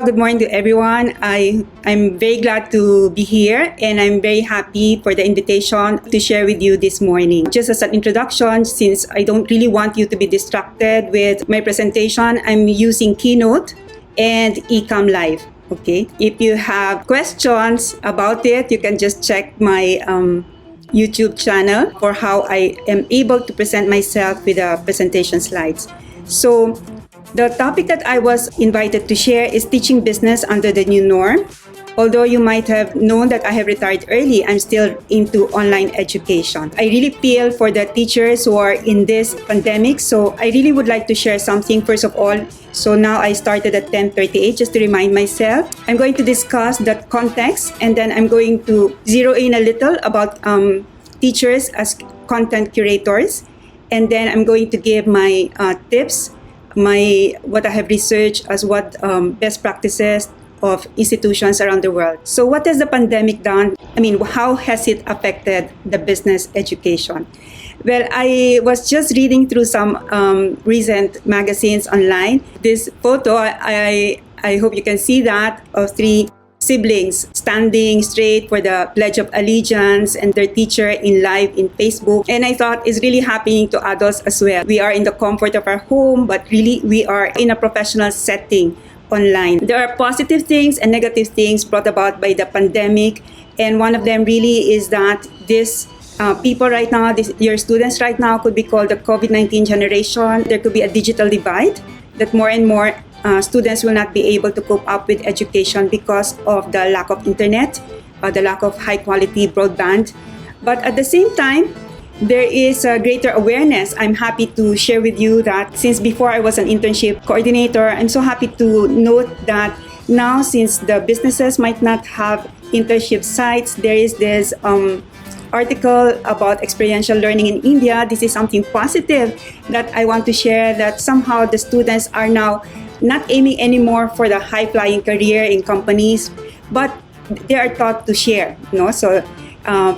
Good morning to everyone. I'm very glad to be here, and I'm very happy for the invitation to share with you this morning. Just as an introduction, since I don't really want you to be distracted with my presentation, I'm using Keynote and Ecamm Live. Okay. If you have questions about it, you can just check my YouTube channel for how I am able to present myself with the presentation slides. So the topic that I was invited to share is teaching business under the new norm. Although you might have known that I have retired early, I'm still into online education. I really feel for the teachers who are in this pandemic, so I really would like to share something first of all. So now I started at 10:38 just to remind myself. I'm going to discuss the context, and then I'm going to zero in a little about teachers as content curators, and then I'm going to give my tips, what I have researched as what best practices of institutions around the world. So what has the pandemic done? How has it affected the business education? Well, I was just reading through some recent magazines online. This photo, I hope you can see that, of three siblings standing straight for the Pledge of Allegiance and their teacher in live in Facebook. And I thought it's really happening to adults as well. We are in the comfort of our home, but really we are in a professional setting online. There are positive things and negative things brought about by the pandemic. And one of them really is that this people right now, your students right now could be called the COVID-19 generation. There could be a digital divide that more and more students will not be able to cope up with education because of the lack of internet, the lack of high quality broadband. But at the same time, there is a greater awareness. I'm happy to share with you that since before I was an internship coordinator, I'm so happy to note that now, since the businesses might not have internship sites, there is this article about experiential learning in India. This is something positive that I want to share, that somehow the students are now not aiming anymore for the high-flying career in companies, but they are taught to share. So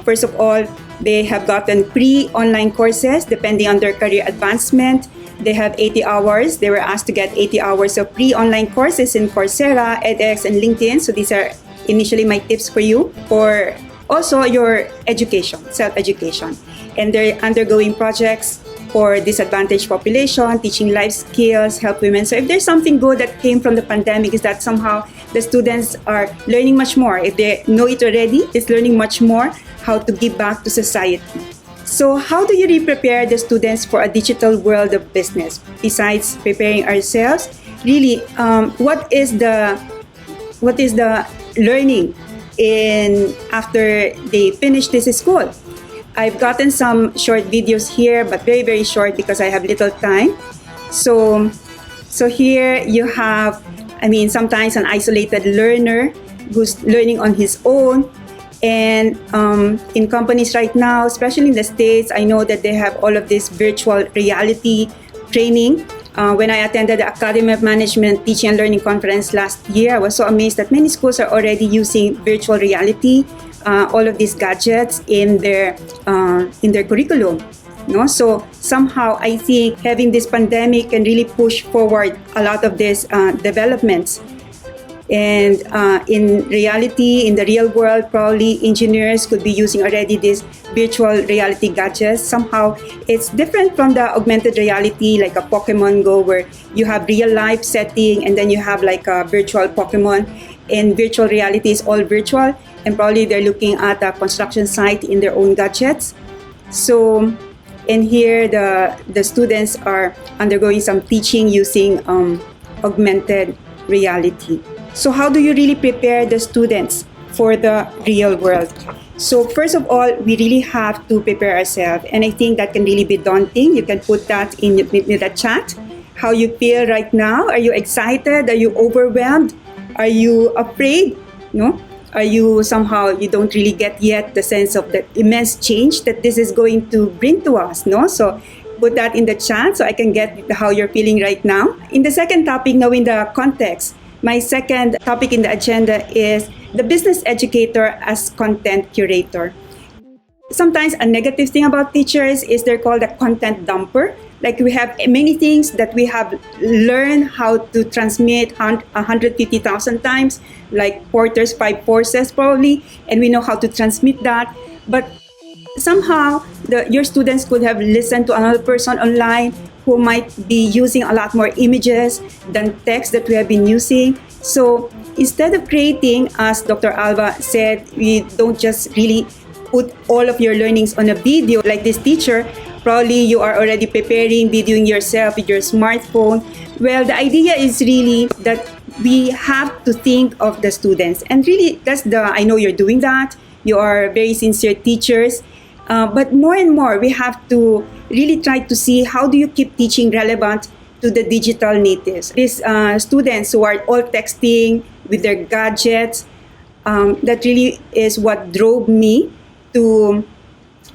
first of all, they have gotten pre-online courses depending on their career advancement. They have 80 hours. They were asked to get 80 hours of pre-online courses in Coursera, edX, and LinkedIn. So these are initially my tips for you for also your education, self-education. And they're undergoing projects for disadvantaged population, teaching life skills, help women. So if there's something good that came from the pandemic, is that somehow the students are learning much more. If they know it already, it's learning much more how to give back to society. So how do you prepare the students for a digital world of business? Besides preparing ourselves, really, what is the learning after they finish this school? I've gotten some short videos here, but very, very short because I have little time. So here you have, sometimes an isolated learner who's learning on his own. And in companies right now, especially in the States, I know that they have all of this virtual reality training. When I attended the Academy of Management Teaching and Learning Conference last year, I was so amazed that many schools are already using virtual reality, all of these gadgets in their curriculum. So somehow I think having this pandemic can really push forward a lot of these developments. And in reality, in the real world, probably engineers could be using already these virtual reality gadgets. Somehow it's different from the augmented reality, like a Pokemon Go, where you have real life setting and then you have like a virtual Pokemon. And virtual reality is all virtual, and probably they're looking at a construction site in their own gadgets. So, and here the students are undergoing some teaching using augmented reality. So how do you really prepare the students for the real world? So first of all, we really have to prepare ourselves. And I think that can really be daunting. You can put that in the chat, how you feel right now. Are you excited? Are you overwhelmed? Are you afraid? Are you somehow, you don't really get yet the sense of the immense change that this is going to bring to us? So put that in the chat so I can get how you're feeling right now. In the second topic, knowing the context, my second topic in the agenda is the business educator as content curator. Sometimes a negative thing about teachers is they're called a content dumper. Like we have many things that we have learned how to transmit 150,000 times, like Porter's 5 forces probably, and we know how to transmit that. But somehow your students could have listened to another person online who might be using a lot more images than text that we have been using. So instead of creating, as Dr. Alva said, we don't just really put all of your learnings on a video like this teacher. Probably you are already preparing, videoing yourself with your smartphone. Well, the idea is really that we have to think of the students. And really, I know you're doing that. You are very sincere teachers. But more and more, we have to really try to see how do you keep teaching relevant to the digital natives. These students who are all texting with their gadgets, that really is what drove me to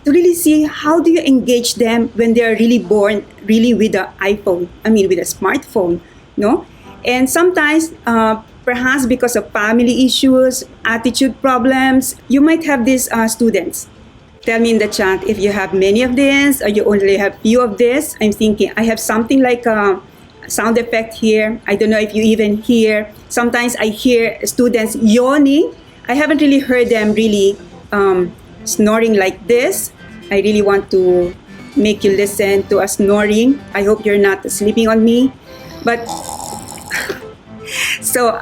really see how do you engage them when they are really born really with an iPhone, with a smartphone, no? And sometimes, perhaps because of family issues, attitude problems, you might have these students. Tell me in the chat if you have many of this or you only have few of this. I'm thinking I have something like a sound effect here. I don't know if you even hear. Sometimes I hear students yawning. I haven't really heard them really snoring like this. I really want to make you listen to a snoring. I hope you're not sleeping on me. But so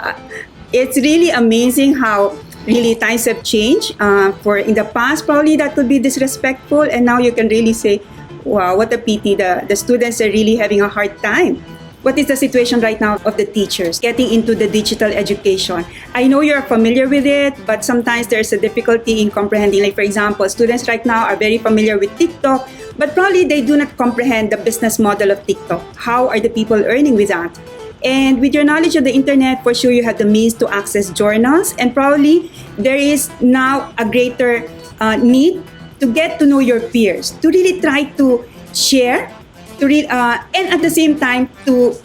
it's really amazing how really times have changed. For in the past, probably that could be disrespectful, and now you can really say, wow, what a pity. The students are really having a hard time. What is the situation right now of the teachers getting into the digital education? I know you're familiar with it, but sometimes there's a difficulty in comprehending. Like, for example, students right now are very familiar with TikTok, but probably they do not comprehend the business model of TikTok. How are the people earning with that? And with your knowledge of the internet, for sure you have the means to access journals, and probably there is now a greater need to get to know your peers, to really try to share, to read, and at the same time to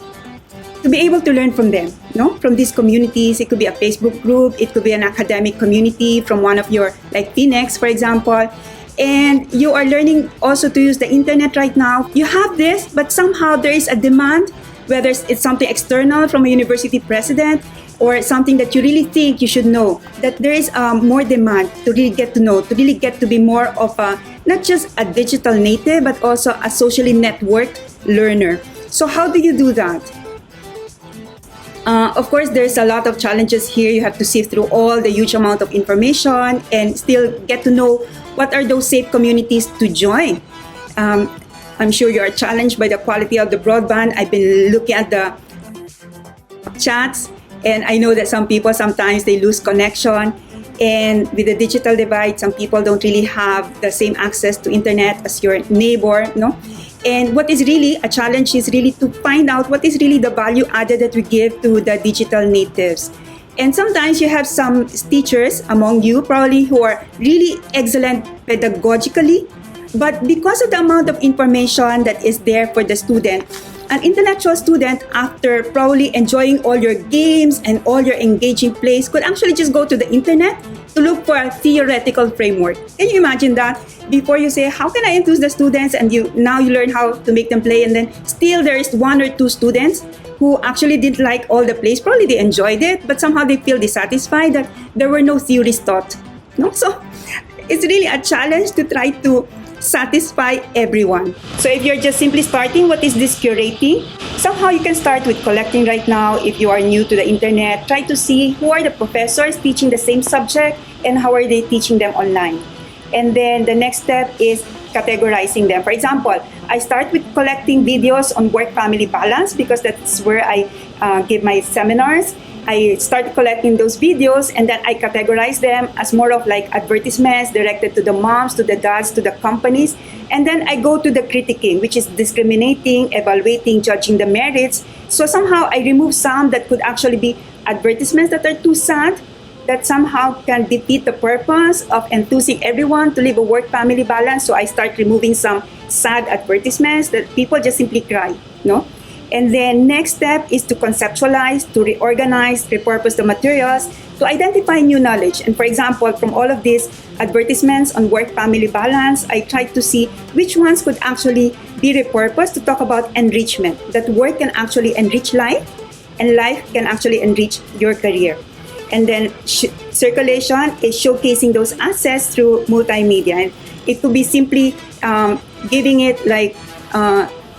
be able to learn from them, no? From these communities. It could be a Facebook group, it could be an academic community from one of your, like FINEX, for example. And you are learning also to use the internet right now. You have this, but somehow there is a demand, whether it's something external from a university president or something that you really think you should know, that there is more demand to really get to know, to really get to be more of a, not just a digital native, but also a socially networked learner. So how do you do that? Of course, there's a lot of challenges here. You have to sift through all the huge amount of information and still get to know what are those safe communities to join. I'm sure you are challenged by the quality of the broadband. I've been looking at the chats, and I know that some people sometimes they lose connection. And with the digital divide, some people don't really have the same access to internet as your neighbor, no? And what is really a challenge is really to find out what is really the value added that we give to the digital natives. And sometimes you have some teachers among you probably who are really excellent pedagogically, but because of the amount of information that is there for the student, an intellectual student, after probably enjoying all your games and all your engaging plays, could actually just go to the internet to look for a theoretical framework. Can you imagine that? Before you say, how can I enthuse the students? And now you learn how to make them play, and then still there is one or two students who actually didn't like all the plays. Probably they enjoyed it, but somehow they feel dissatisfied that there were no theories taught. No? So it's really a challenge to try to satisfy everyone. So if you're just simply starting, what is this curating? Somehow you can start with collecting right now. If you are new to the internet, try to see who are the professors teaching the same subject and how are they teaching them online. And then the next step is categorizing them. For example, I start with collecting videos on work-family balance because that's where I give my seminars. I start collecting those videos, and then I categorize them as more of like advertisements directed to the moms, to the dads, to the companies. And then I go to the critiquing, which is discriminating, evaluating, judging the merits. So somehow I remove some that could actually be advertisements that are too sad, that somehow can defeat the purpose of enthusing everyone to live a work-family balance. So I start removing some sad advertisements that people just simply cry, no? And then next step is to conceptualize, to reorganize, repurpose the materials, to identify new knowledge. And for example, from all of these advertisements on work-family balance, I tried to see which ones could actually be repurposed to talk about enrichment, that work can actually enrich life and life can actually enrich your career. And then circulation is showcasing those assets through multimedia. And it could be simply giving it like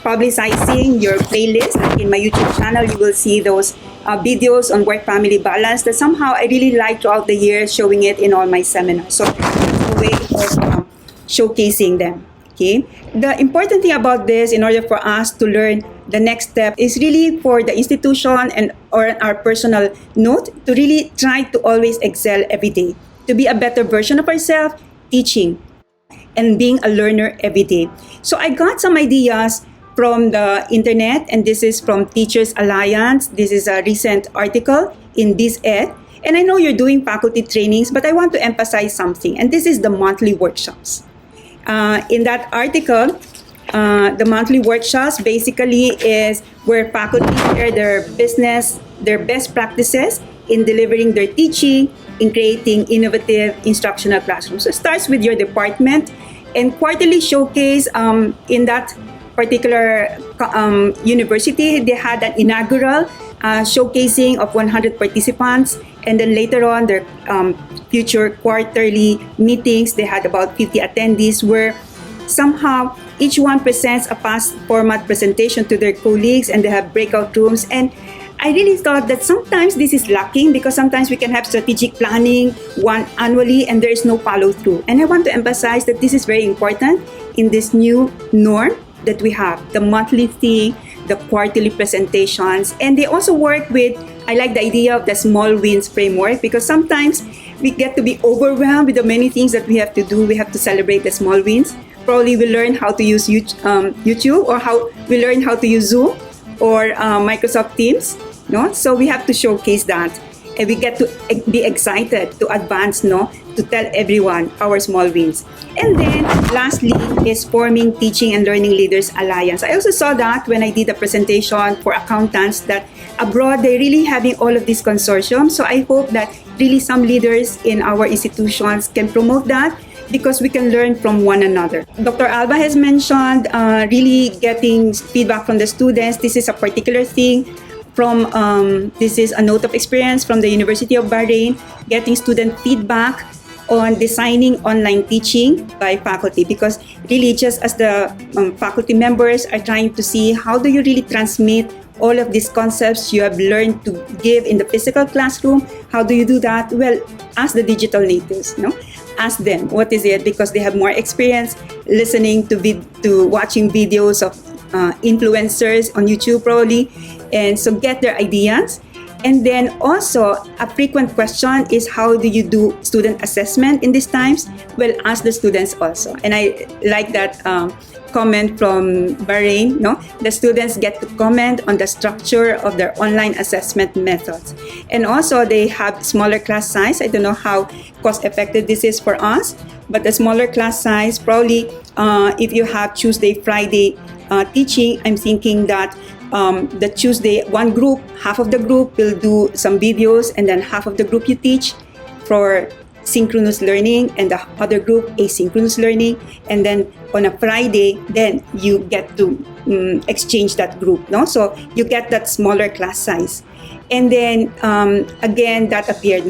publicizing your playlist. Like in my YouTube channel, you will see those videos on work-family balance that somehow I really like throughout the year, showing it in all my seminars. So that's a way of showcasing them. Okay. The important thing about this, in order for us to learn the next step, is really for the institution and or our personal note to really try to always excel every day, to be a better version of ourselves, teaching and being a learner every day. So I got some ideas from the internet, and this is from Teachers Alliance. This is a recent article in BizEd. And I know you're doing faculty trainings, but I want to emphasize something, and this is the monthly workshops. In that article, the monthly workshops basically is where faculty share their business, their best practices in delivering their teaching, in creating innovative instructional classrooms. So it starts with your department, and quarterly showcase in that particular university, they had an inaugural showcasing of 100 participants, and then later on their future quarterly meetings, they had about 50 attendees, where somehow each one presents a past format presentation to their colleagues, and they have breakout rooms. And I really thought that sometimes this is lacking, because sometimes we can have strategic planning one annually and there is no follow through. And I want to emphasize that this is very important in this new norm that we have, the monthly thing, the quarterly presentations. And they also work with, I like the idea of the small wins framework, because sometimes we get to be overwhelmed with the many things that we have to do. We have to celebrate the small wins. Probably we learn how to use YouTube, or how we learn how to use Zoom or Microsoft Teams. No? So we have to showcase that. And we get to be excited to advance, to tell everyone our small wins. And then lastly is forming Teaching and Learning Leaders Alliance. I also saw that when I did a presentation for accountants, that abroad they're really having all of these consortiums. So I hope that really some leaders in our institutions can promote that, because we can learn from one another. Dr. Alba has mentioned really getting feedback from the students. This is a particular thing from, this is a note of experience from the University of Bahrain, getting student feedback on designing online teaching by faculty, because really just as the faculty members are trying to see how do you really transmit all of these concepts you have learned to give in the physical classroom, how do you do that? Well, ask the digital natives, ask them what is it, because they have more experience listening to watching videos of influencers on YouTube probably, and so get their ideas. And then also a frequent question is, how do you do student assessment in these times? Well, ask the students also. And I like that comment from Bahrain. The students get to comment on the structure of their online assessment methods. And also they have smaller class size. I don't know how cost effective this is for us, but the smaller class size, probably if you have Tuesday, Friday teaching, I'm thinking that the Tuesday, one group, half of the group will do some videos, and then half of the group you teach for synchronous learning, and the other group asynchronous learning. And then on a Friday, then you get to exchange that group. So you get that smaller class size. And then again, that appeared,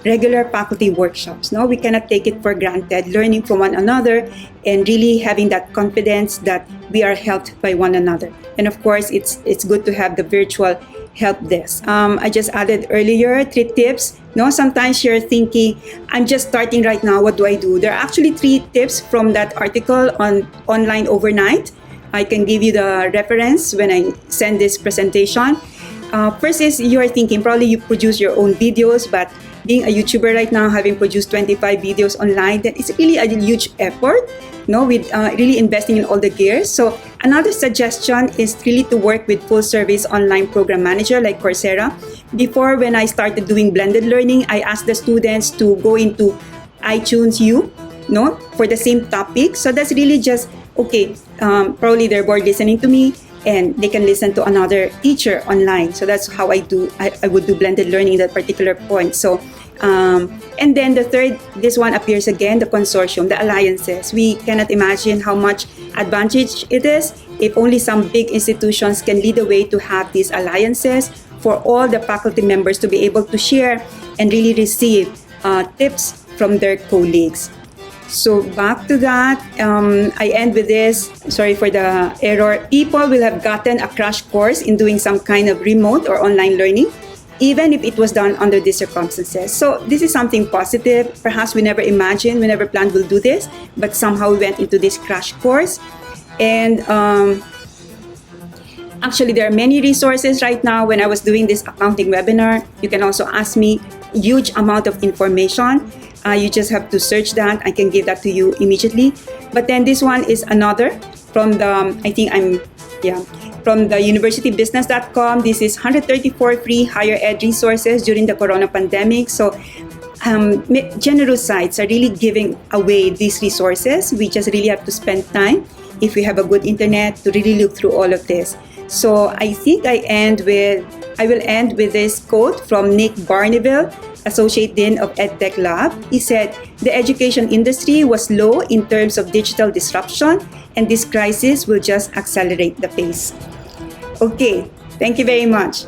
regular faculty workshops. We cannot take it for granted, learning from one another and really having that confidence that we are helped by one another. And of course, it's good to have the virtual help desk. I just added earlier 3 tips. Sometimes you're thinking, I'm just starting right now, what do I do? There are actually 3 tips from that article on online overnight. I can give you the reference when I send this presentation. First is, you are thinking, probably you produce your own videos, but being a YouTuber right now, having produced 25 videos online, that is really a huge effort, with really investing in all the gears. So another suggestion is really to work with full service online program manager like Coursera. Before, when I started doing blended learning, I asked the students to go into iTunes U, for the same topic. So that's really just, okay, probably they're bored listening to me, and they can listen to another teacher online. So that's how I would do blended learning at that particular point. So and then the third, this one appears again, the consortium, the alliances. We cannot imagine how much advantage it is if only some big institutions can lead the way to have these alliances for all the faculty members to be able to share and really receive tips from their colleagues. So back to that, I end with this. Sorry for the error. People will have gotten a crash course in doing some kind of remote or online learning, even if it was done under these circumstances. So this is something positive. Perhaps we never imagined, we never planned we'll do this, but somehow we went into this crash course. And actually, there are many resources right now. When I was doing this accounting webinar, you can also ask me huge amount of information. You just have to search that. I can give that to you immediately. But then this one is another from the, from the universitybusiness.com. This is 134 free higher ed resources during the corona pandemic. So generous sites are really giving away these resources. We just really have to spend time, if we have a good internet, to really look through all of this. So I think I will end with this quote from Nick Barneville, Associate Dean of EdTech Lab. He said, "The education industry was low in terms of digital disruption, and this crisis will just accelerate the pace." Okay, thank you very much.